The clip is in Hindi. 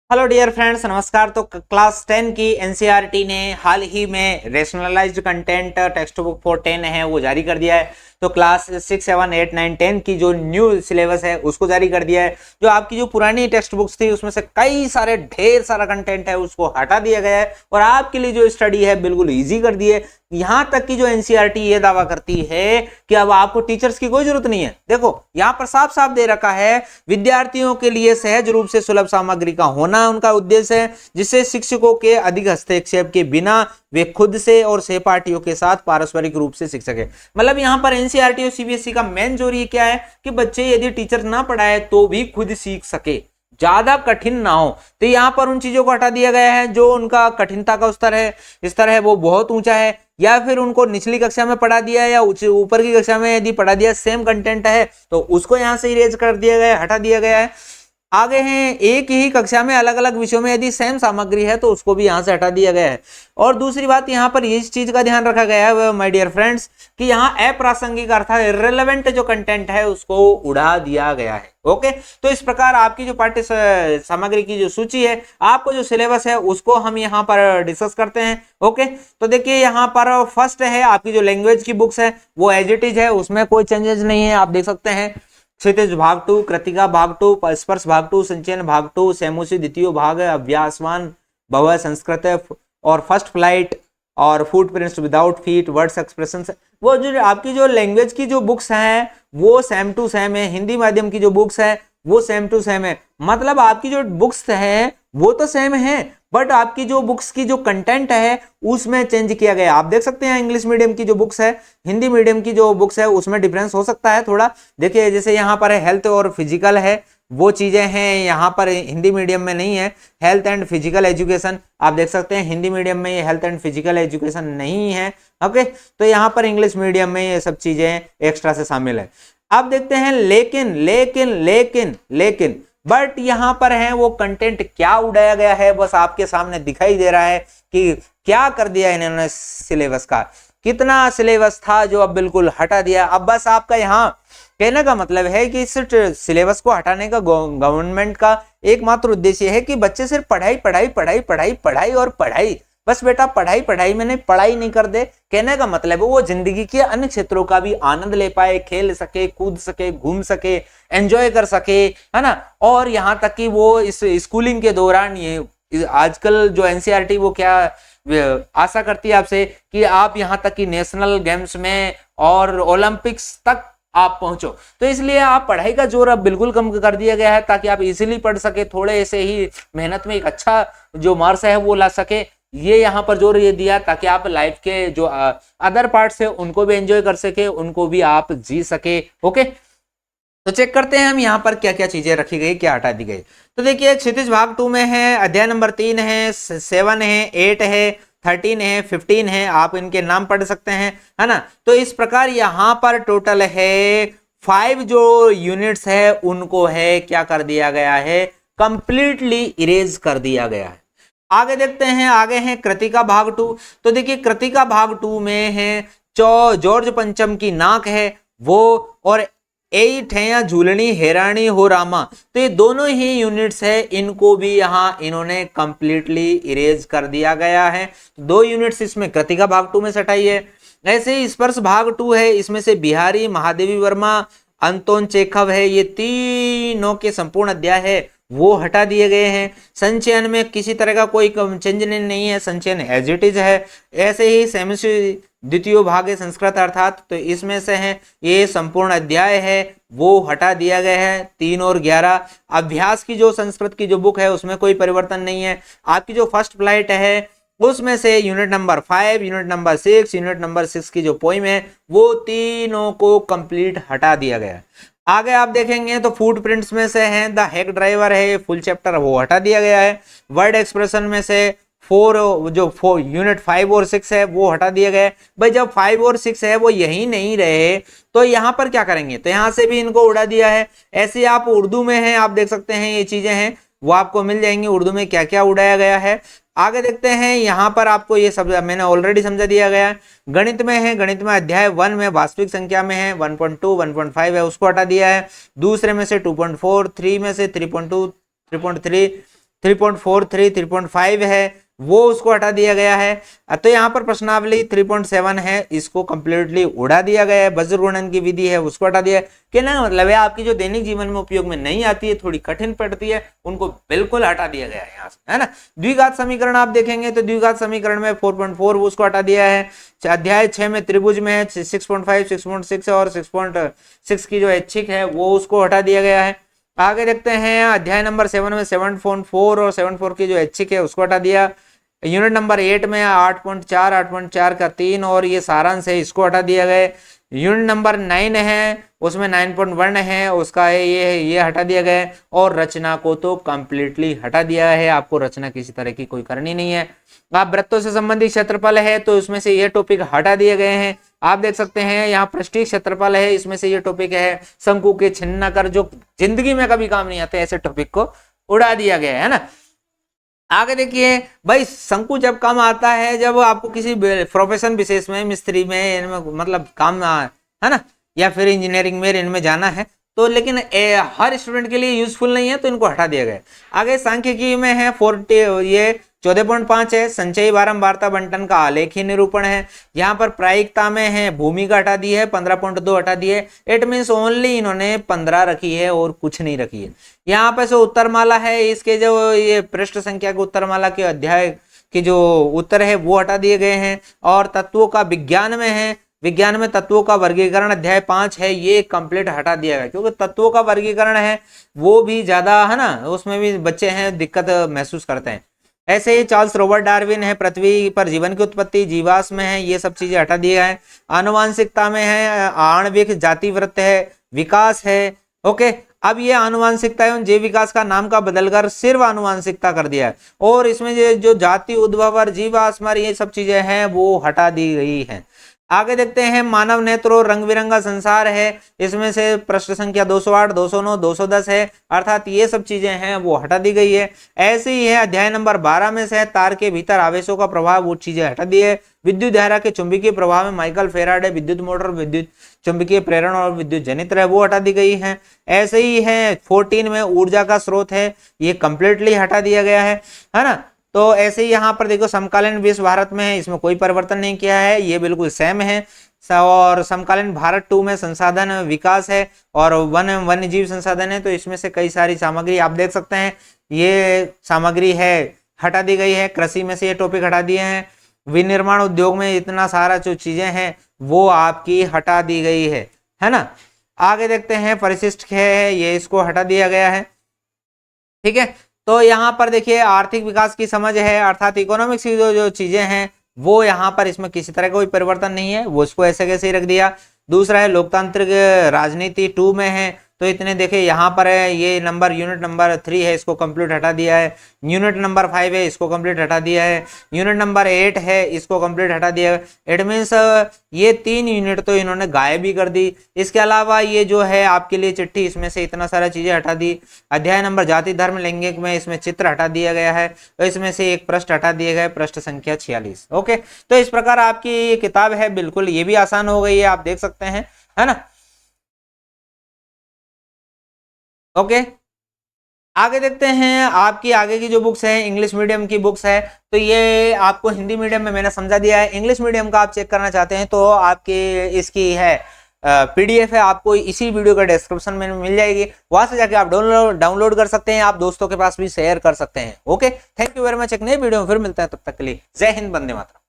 हेलो डियर फ्रेंड्स, नमस्कार। तो क्लास 10 की एनसीईआरटी ने हाल ही में रेशनलाइज्ड कंटेंट टेक्स्ट बुक फॉर 10 है वो जारी कर दिया है। तो क्लास 6, 7, 8, 9, 10 की जो न्यू सिलेबस है उसको जारी कर दिया है। जो आपकी जो पुरानी टेक्स्ट बुक्स थी उसमें से कई सारे ढेर सारा कंटेंट है उसको हटा दिया गया है और आपके लिए जो स्टडी है बिल्कुल ईजी कर दी है। यहां तक कि जो एनसीईआरटी ये दावा करती है कि अब आपको टीचर्स की कोई जरूरत नहीं है। देखो यहां पर साफ साफ दे रखा है, विद्यार्थियों के लिए सहज रूप से सुलभ सामग्री का होना उनका उद्देश्य है, जिससे शिक्षकों के अधिक हस्तक्षेप के बिना वे खुद से और सहपाठियों के साथ पारस्परिक रूप से सीख सके। मतलब यहां पर एनसीईआरटी और सीबीएसई का मेन जोर ये क्या है कि बच्चे यदि टीचर ना पढ़ाए तो भी खुद सीख सके, ज्यादा कठिन ना हो। तो यहां पर उन चीजों को हटा दिया गया है जो उनका कठिनता का स्तर है वो बहुत ऊंचा है, या फिर उनको निचली कक्षा में पढ़ा दिया है या ऊपर की कक्षा में यदि पढ़ा दिया सेम कंटेंट है तो उसको यहां से इरेज कर दिया गया है, हटा दिया गया है। आगे हैं एक ही कक्षा में अलग अलग विषयों में यदि सेम सामग्री है तो उसको भी यहां से हटा दिया गया है। और दूसरी बात यहां पर इस चीज का ध्यान रखा गया है माय डियर फ्रेंड्स कि यहां अप्रासंगिक अर्थात इररिलेवेंट जो कंटेंट है उसको उड़ा दिया गया है। ओके, तो इस प्रकार आपकी जो पाठ्य सामग्री की जो सूची है, आपको जो सिलेबस है उसको हम यहाँ पर डिस्कस करते हैं। ओके, तो देखिए यहाँ पर फर्स्ट है आपकी जो लैंग्वेज की बुक्स है वो एज इट इज है, उसमें कोई चेंजेस नहीं है। आप देख सकते हैं क्षितिज भाग 2, कृतिका भाग 2, स्पर्श भाग 2, संचयन भाग 2, सेमुसी द्वितीय भाग, अभ्यासवान भव संस्कृत और फर्स्ट फ्लाइट और footprints without feet, words expressions. वो जो आपकी जो लैंग्वेज की जो बुक्स हैं वो सेम टू सेम है। हिंदी माध्यम की जो बुक्स है वो सेम टू सेम है, मतलब आपकी जो बुक्स है वो तो सेम है बट आपकी जो बुक्स की जो कंटेंट है उसमें चेंज किया गया। आप देख सकते हैं इंग्लिश मीडियम की जो बुक्स है, हिंदी मीडियम की जो बुक्स है उसमें डिफरेंस हो सकता है थोड़ा। देखिए जैसे यहाँ पर हेल्थ और फिजिकल है, वो चीजें हैं यहाँ पर हिंदी मीडियम में नहीं है। हेल्थ एंड फिजिकल एजुकेशन आप देख सकते हैं हिंदी मीडियम में ये हेल्थ एंड फिजिकल एजुकेशन नहीं है। ओके, तो यहाँ पर इंग्लिश मीडियम में ये सब चीजें एक्स्ट्रा से शामिल है। अब देखते हैं लेकिन लेकिन लेकिन लेकिन बट यहां पर है वो कंटेंट क्या उड़ाया गया है बस आपके सामने दिखाई दे रहा है कि क्या कर दिया इन्होंने सिलेबस का। कितना सिलेबस था जो अब बिल्कुल हटा दिया। अब बस आपका यहाँ कहने का मतलब है कि इस सिलेबस को हटाने का गवर्नमेंट का एकमात्र उद्देश्य है कि बच्चे सिर्फ पढ़ाई पढ़ाई पढ़ाई पढ़ाई पढ़ाई और पढ़ाई, बस बेटा पढ़ाई पढ़ाई में नहीं पढ़ाई नहीं कर दे। कहने का मतलब है वो जिंदगी के अन्य क्षेत्रों का भी आनंद ले पाए, खेल सके, कूद सके, घूम सके, एंजॉय कर सके, है ना। और यहां तक कि वो इस स्कूलिंग के दौरान ये आजकल जो एनसीईआरटी वो क्या आशा करती है आपसे कि आप यहां तक कि नेशनल गेम्स में और ओलंपिक्स तक आप पहुंचो। तो इसलिए आप पढ़ाई का जोर अब बिल्कुल कम कर दिया गया है ताकि आप इजीली पढ़ सके, थोड़े ऐसे ही मेहनत में एक अच्छा जो मार्क्स है वो ला सके। ये यहाँ पर जोर ये दिया ताकि आप लाइफ के जो अदर पार्ट्स है उनको भी एंजॉय कर सके, उनको भी आप जी सके। ओके, तो चेक करते हैं हम यहाँ पर क्या क्या चीजें रखी गई, क्या हटा दी गई। तो देखिए क्षितिज भाग 2 में है, अध्याय नंबर 3 है, 7 है, 8 है, 13 है, 15 है, आप इनके नाम पढ़ सकते हैं, है ना। तो इस प्रकार यहाँ पर टोटल है 5 जो यूनिट्स है उनको है क्या कर दिया गया है, कंप्लीटली इरेज कर दिया गया है। आगे देखते हैं, आगे है कृतिका भाग 2। तो देखिए कृतिका भाग 2 में है जॉर्ज पंचम की नाक है वो, और ए ठैया झूलनी हेरानी हो रामा। तो ये दोनों ही यूनिट्स है, इनको भी यहाँ इन्होंने कंप्लीटली इरेज कर दिया गया है। तो 2 यूनिट्स इसमें कृतिका भाग 2 में से हटाई है। ऐसे ही स्पर्श भाग 2 है, इसमें से बिहारी, महादेवी वर्मा, अंतोन चेखव है, ये तीनों के संपूर्ण अध्याय है वो हटा दिए गए हैं। संचयन में किसी तरह का कोई चेंज नहीं है, संचयन एज इट इज है। ऐसे ही सेमिस्ट्री द्वितीय भाग है संस्कृत अर्थात, तो इसमें से है ये संपूर्ण अध्याय है वो हटा दिया गया है 3 और 11। अभ्यास की जो संस्कृत की जो बुक है उसमें कोई परिवर्तन नहीं है। आपकी जो फर्स्ट फ्लाइट है उसमें से unit number 5, unit number 6, unit number 6 की जो पोइम है वो तीनों को कंप्लीट हटा दिया गया है। आगे आप देखेंगे तो फुट प्रिंट्स में से है द हेक ड्राइवर है फुल चैप्टर वो हटा दिया गया है। वर्ड एक्सप्रेशन में से 4 यूनिट 5 और 6 है वो हटा दिया गया है। भाई जब 5 और 6 है वो यही नहीं रहे तो यहाँ पर क्या करेंगे, तो यहाँ से भी इनको उड़ा दिया है। ऐसे आप उर्दू में है, आप देख सकते हैं ये चीजें हैं वो आपको मिल जाएंगी उर्दू में क्या क्या उड़ाया गया है। आगे देखते हैं, यहाँ पर आपको ये सब मैंने ऑलरेडी समझा दिया गया है। गणित में है, गणित में अध्याय 1 में वास्तविक संख्या में है 1.2, 1.5 है उसको हटा दिया है। दूसरे में से 2.4, 3 में से 3.2, 3.3, 3.43, 3.5 है वो उसको हटा दिया गया है। तो यहाँ पर प्रश्नावली 3.7 है, इसको कंप्लीटली उड़ा दिया गया है। वज्र गुणन की विधि है उसको हटा दिया है। कहना मतलब है आपकी जो दैनिक जीवन में उपयोग में नहीं आती है, थोड़ी कठिन पड़ती है, उनको बिल्कुल हटा दिया गया है यहाँ से, है ना। द्विघात समीकरण आप देखेंगे तो द्विघात समीकरण में 4.4 उसको हटा दिया है। अध्याय 6 में त्रिभुज में है 6.5, 6.6 और 6.6 की जो ऐच्छिक है वो उसको हटा दिया गया है। आगे देखते हैं अध्याय नंबर 7 में 7.4 और 7.4 की जो ऐच्छिक है उसको हटा दिया। यूनिट नंबर 8 में 8.4, 8.4 का 3 और ये सारांश है, इसको हटा दिया गया। यूनिट नंबर 9 है उसमें 9.1 है, उसका है ये हटा दिया गया है। और रचना को तो कंप्लीटली हटा दिया है, आपको रचना किसी तरह की कोई करनी नहीं है। आप वृत्तों से संबंधित क्षेत्रफल है तो उसमें से ये टॉपिक हटा दिए गए हैं। आप देख सकते हैं यहाँ पृष्ठीय क्षेत्रफल है, इसमें से ये टॉपिक है। शंकु के छिन्नाकर जो जिंदगी में कभी काम नहीं आते ऐसे टॉपिक को उड़ा दिया गया है ना। आगे देखिए भाई, शंकु जब काम आता है जब आपको किसी प्रोफेशन विशेष में, मिस्त्री में, इनमें मतलब काम है ना, या फिर इंजीनियरिंग में इनमें जाना है तो, लेकिन हर स्टूडेंट के लिए यूजफुल नहीं है तो इनको हटा दिया गया। आगे सांख्यिकी में है 40, ये 14.5 है, संचयी बारंबारता बंटन का आलेखी निरूपण है। यहाँ पर प्रायिकता में है भूमिका हटा दी है, 15.2 हटा दी है। इट मीन्स ओनली इन्होंने 15 रखी है और कुछ नहीं रखी है। यहाँ पे जो उत्तरमाला है, इसके जो ये पृष्ठ संख्या के उत्तरमाला के अध्याय के जो उत्तर है वो हटा दिए गए हैं। और तत्वों का विज्ञान में है, विज्ञान में तत्वों का वर्गीकरण अध्याय 5 है, ये कंप्लीट हटा दिया गया क्योंकि तत्वों का वर्गीकरण है वो भी ज्यादा है ना, उसमें भी बच्चे हैं दिक्कत महसूस करते हैं। ऐसे ही चार्ल्स रॉबर्ट डार्विन है, पृथ्वी पर जीवन की उत्पत्ति, जीवाश्म में है, ये सब चीजें हटा दिया है। आनुवांशिकता में है आणविक जाति वृत्त है, विकास है। ओके, अब ये आनुवांशिकता एवं जैव विकास का नाम का बदलकर सिर्फ आनुवांशिकता कर दिया है और इसमें जो जाति उद्भव और जीवाश्म ये सब चीजें हैं वो हटा दी गई हैं। आगे देखते हैं मानव नेत्र और रंग बिरंगा संसार है, इसमें से प्रश्न संख्या 208, 209, 210 है, अर्थात ये सब चीजें हैं वो हटा दी गई है। ऐसे ही है अध्याय नंबर 12 में से तार के भीतर आवेशों का प्रभाव, वो चीजें हटा दी है। विद्युत धारा के चुंबकीय प्रभाव में माइकल फेराडे, विद्युत मोटर, विद्युत चुंबकीय प्रेरण और विद्युत जनित्र है वो हटा दी गई है। ऐसे ही है 14 में ऊर्जा का स्रोत है, ये कंप्लीटली हटा दिया गया है ना। तो ऐसे ही यहाँ पर देखो समकालीन विश्व भारत में है, इसमें कोई परिवर्तन नहीं किया है, ये बिल्कुल सेम है। और समकालीन भारत 2 में संसाधन विकास है और वन्य जीव संसाधन है, तो इसमें से कई सारी सामग्री आप देख सकते हैं ये सामग्री है हटा दी गई है। कृषि में से ये टॉपिक हटा दिए हैं। विनिर्माण उद्योग में इतना सारा जो चीजें हैं वो आपकी हटा दी गई है ना। आगे देखते हैं परिशिष्ट है, ये इसको हटा दिया गया है। ठीक है, तो यहाँ पर देखिए आर्थिक विकास की समझ है, अर्थात इकोनॉमिक्स की जो चीजें हैं वो यहाँ पर इसमें किसी तरह का कोई परिवर्तन नहीं है, वो इसको ऐसे कैसे ही रख दिया। दूसरा है लोकतांत्रिक राजनीति 2 में है, तो इतने देखे यहाँ पर है, ये नंबर यूनिट नंबर 3 है, इसको कंप्लीट हटा दिया है। यूनिट नंबर 5 है, इसको कंप्लीट हटा दिया है। यूनिट नंबर 8 है, इसको कंप्लीट हटा दिया है। इट मीन्स ये 3 यूनिट तो इन्होंने गायब भी कर दी। इसके अलावा ये जो है आपके लिए चिट्ठी, इसमें से इतना सारा चीजें हटा दी। अध्याय नंबर जाति धर्म लैंगिक में इसमें चित्र हटा दिया गया है, तो इसमें से एक पृष्ठ हटा दिया गया, पृष्ठ संख्या 46। ओके, तो इस प्रकार आपकी किताब है बिल्कुल ये भी आसान हो गई है, आप देख सकते हैं, है ना। ओके, आगे देखते हैं आपकी आगे की जो बुक्स है इंग्लिश मीडियम की बुक्स है, तो ये आपको हिंदी मीडियम में मैंने समझा दिया है। इंग्लिश मीडियम का आप चेक करना चाहते हैं तो आपके इसकी है पीडीएफ है, आपको इसी वीडियो का डिस्क्रिप्शन में मिल जाएगी, वहां से जाके आप डाउनलोड कर सकते हैं, आप दोस्तों के पास भी शेयर कर सकते हैं। Okay, thank you very much. एक नई वीडियो में फिर मिलते हैं, तब तक के लिए जय हिंद, वंदे मातरम।